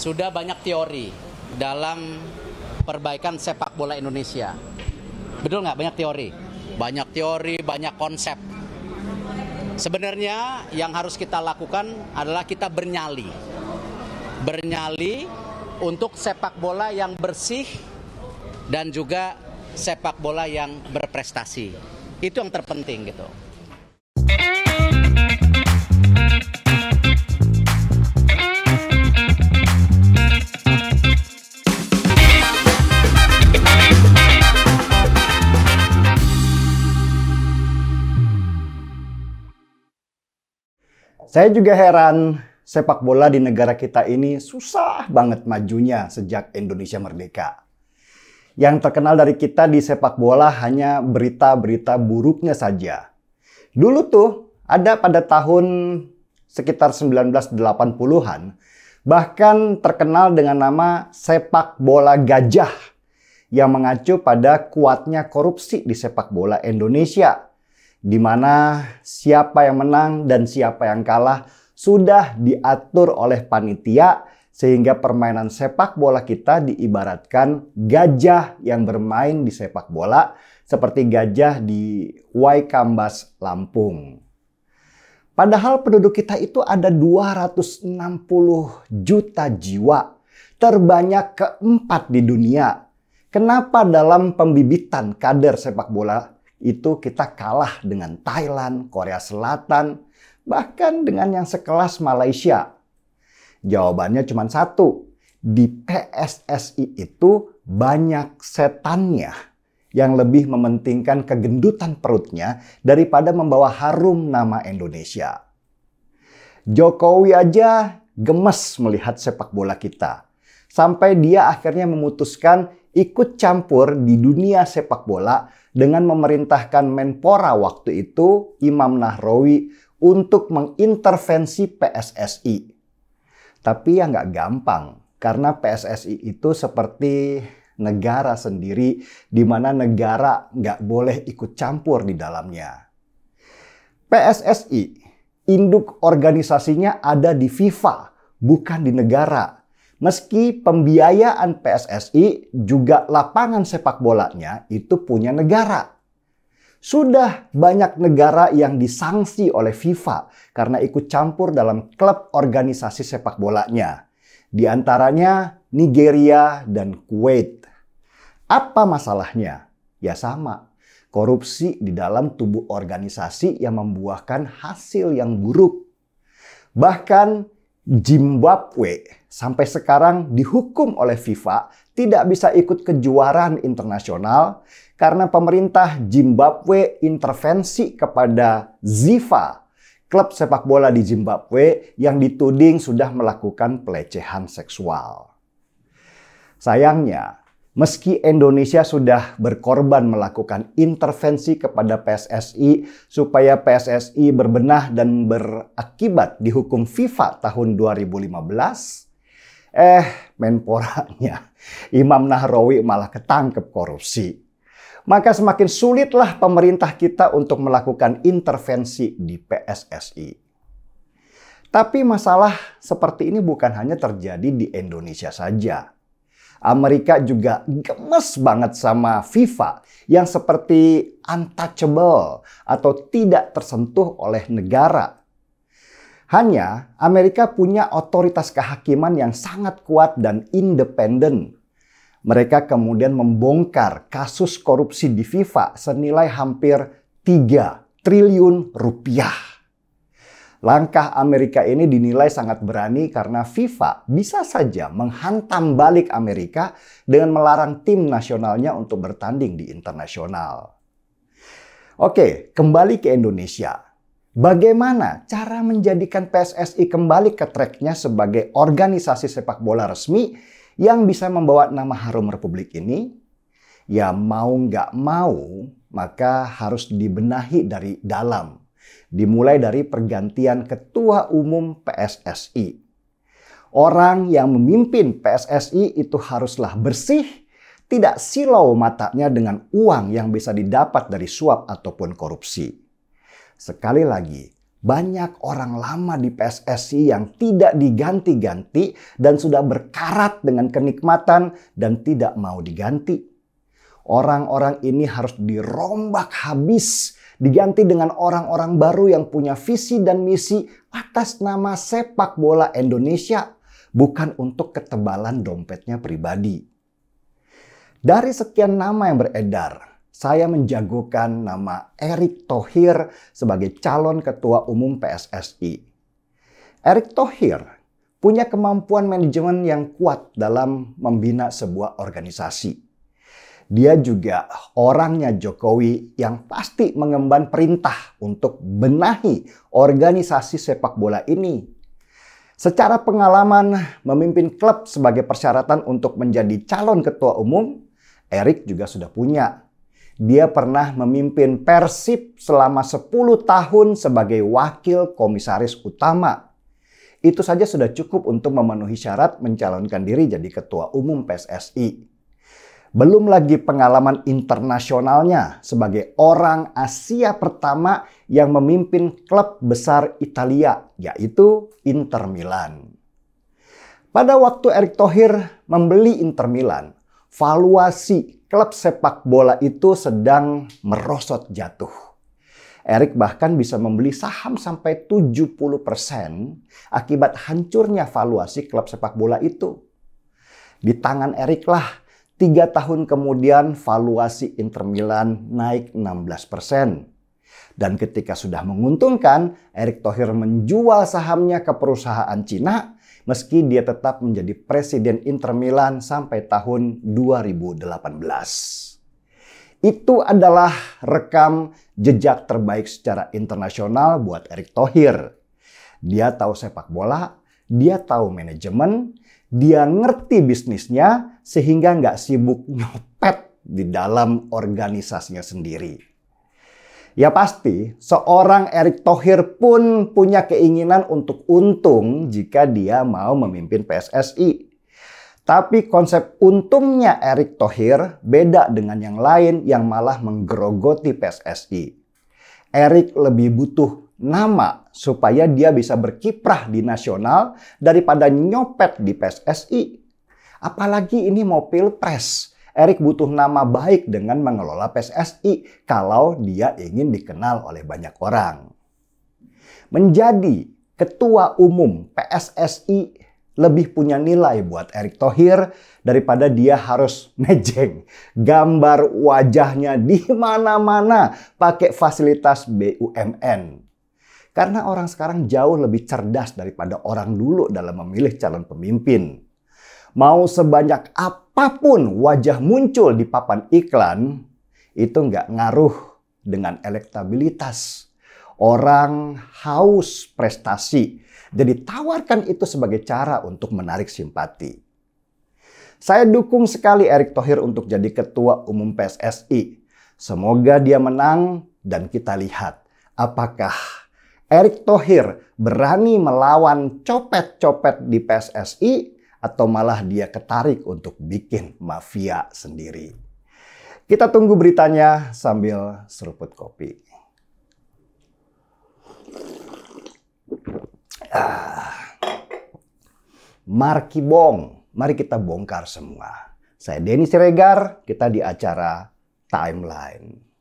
Sudah banyak teori dalam perbaikan sepak bola Indonesia. Betul nggak? Banyak teori. Banyak teori, banyak konsep. Sebenarnya yang harus kita lakukan adalah kita bernyali. Bernyali untuk sepak bola yang bersih dan juga sepak bola yang berprestasi. Itu yang terpenting gitu. Saya juga heran, sepak bola di negara kita ini susah banget majunya sejak Indonesia merdeka. Yang terkenal dari kita di sepak bola hanya berita-berita buruknya saja. Dulu tuh ada pada tahun sekitar 1980-an, bahkan terkenal dengan nama sepak bola gajah yang mengacu pada kuatnya korupsi di sepak bola Indonesia, di mana siapa yang menang dan siapa yang kalah sudah diatur oleh panitia, sehingga permainan sepak bola kita diibaratkan gajah yang bermain di sepak bola seperti gajah di Waikambas, Lampung. Padahal penduduk kita itu ada 260 juta jiwa, terbanyak keempat di dunia. Kenapa dalam pembibitan kader sepak bola itu kita kalah dengan Thailand, Korea Selatan, bahkan dengan yang sekelas Malaysia? Jawabannya cuma satu. Di PSSI itu banyak setannya yang lebih mementingkan kegendutan perutnya daripada membawa harum nama Indonesia. Jokowi aja gemes melihat sepak bola kita. Sampai dia akhirnya memutuskan ikut campur di dunia sepak bola dengan memerintahkan Menpora waktu itu, Imam Nahrawi, untuk mengintervensi PSSI. Tapi ya nggak gampang, karena PSSI itu seperti negara sendiri, di mana negara nggak boleh ikut campur di dalamnya. PSSI, induk organisasinya ada di FIFA, bukan di negara. Meski pembiayaan PSSI juga lapangan sepak bolanya itu punya negara. Sudah banyak negara yang disanksi oleh FIFA karena ikut campur dalam klub organisasi sepak bolanya. Di antaranya Nigeria dan Kuwait. Apa masalahnya? Ya sama, korupsi di dalam tubuh organisasi yang membuahkan hasil yang buruk. Bahkan Zimbabwe sampai sekarang dihukum oleh FIFA tidak bisa ikut kejuaraan internasional karena pemerintah Zimbabwe intervensi kepada ZIFA, klub sepak bola di Zimbabwe yang dituding sudah melakukan pelecehan seksual. Sayangnya, meski Indonesia sudah berkorban melakukan intervensi kepada PSSI supaya PSSI berbenah dan berakibat dihukum FIFA tahun 2015, Menporanya Imam Nahrawi malah ketangkep korupsi. Maka semakin sulitlah pemerintah kita untuk melakukan intervensi di PSSI. Tapi masalah seperti ini bukan hanya terjadi di Indonesia saja. Amerika juga gemes banget sama FIFA yang seperti untouchable atau tidak tersentuh oleh negara. Hanya Amerika punya otoritas kehakiman yang sangat kuat dan independen. Mereka kemudian membongkar kasus korupsi di FIFA senilai hampir 3 triliun rupiah. Langkah Amerika ini dinilai sangat berani karena FIFA bisa saja menghantam balik Amerika dengan melarang tim nasionalnya untuk bertanding di internasional. Oke, kembali ke Indonesia. Bagaimana cara menjadikan PSSI kembali ke tracknya sebagai organisasi sepak bola resmi yang bisa membawa nama harum Republik ini? Ya mau nggak mau, maka harus dibenahi dari dalam. Dimulai dari pergantian ketua umum PSSI. Orang yang memimpin PSSI itu haruslah bersih, tidak silau matanya dengan uang yang bisa didapat dari suap ataupun korupsi. Sekali lagi, Banyak orang lama di PSSI yang tidak diganti-ganti dan sudah berkarat dengan kenikmatan dan tidak mau diganti. Orang-orang ini harus dirombak habis, diganti dengan orang-orang baru yang punya visi dan misi atas nama sepak bola Indonesia, bukan untuk ketebalan dompetnya pribadi. Dari sekian nama yang beredar, saya menjagokan nama Erick Thohir sebagai calon ketua umum PSSI. Erick Thohir punya kemampuan manajemen yang kuat dalam membina sebuah organisasi. Dia juga orangnya Jokowi yang pasti mengemban perintah untuk benahi organisasi sepak bola ini. Secara pengalaman memimpin klub sebagai persyaratan untuk menjadi calon ketua umum, Erick juga sudah punya. Dia pernah memimpin Persib selama 10 tahun sebagai wakil komisaris utama. Itu saja sudah cukup untuk memenuhi syarat mencalonkan diri jadi ketua umum PSSI. Belum lagi pengalaman internasionalnya sebagai orang Asia pertama yang memimpin klub besar Italia, yaitu Inter Milan. Pada waktu Erick Thohir membeli Inter Milan, valuasi klub sepak bola itu sedang merosot jatuh. Erick bahkan bisa membeli saham sampai 70% akibat hancurnya valuasi klub sepak bola itu. Di tangan Erick lah, 3 tahun kemudian valuasi Inter Milan naik 16%. Dan ketika sudah menguntungkan, Erick Thohir menjual sahamnya ke perusahaan Cina meski dia tetap menjadi presiden Inter Milan sampai tahun 2018. Itu adalah rekam jejak terbaik secara internasional buat Erick Thohir. Dia tahu sepak bola, dia tahu manajemen, dia ngerti bisnisnya sehingga nggak sibuk nyopet di dalam organisasinya sendiri. Ya pasti seorang Erick Thohir pun punya keinginan untuk untung jika dia mau memimpin PSSI. Tapi konsep untungnya Erick Thohir beda dengan yang lain yang malah menggerogoti PSSI. Erick lebih butuh nama supaya dia bisa berkiprah di nasional daripada nyopet di PSSI. Apalagi ini mau pilpres. Erick butuh nama baik dengan mengelola PSSI kalau dia ingin dikenal oleh banyak orang. Menjadi ketua umum PSSI lebih punya nilai buat Erick Thohir daripada dia harus mejeng gambar wajahnya di mana-mana pakai fasilitas BUMN. Karena orang sekarang jauh lebih cerdas daripada orang dulu dalam memilih calon pemimpin. Mau sebanyak apapun wajah muncul di papan iklan, itu nggak ngaruh dengan elektabilitas. Orang haus prestasi, jadi tawarkan itu sebagai cara untuk menarik simpati. Saya dukung sekali Erick Thohir untuk jadi ketua umum PSSI. Semoga dia menang dan kita lihat apakah Erick Thohir berani melawan copet-copet di PSSI atau malah dia ketarik untuk bikin mafia sendiri. Kita tunggu beritanya sambil seruput kopi. Markibong, mari kita bongkar semua. Saya Denny Siregar, kita di acara Timeline.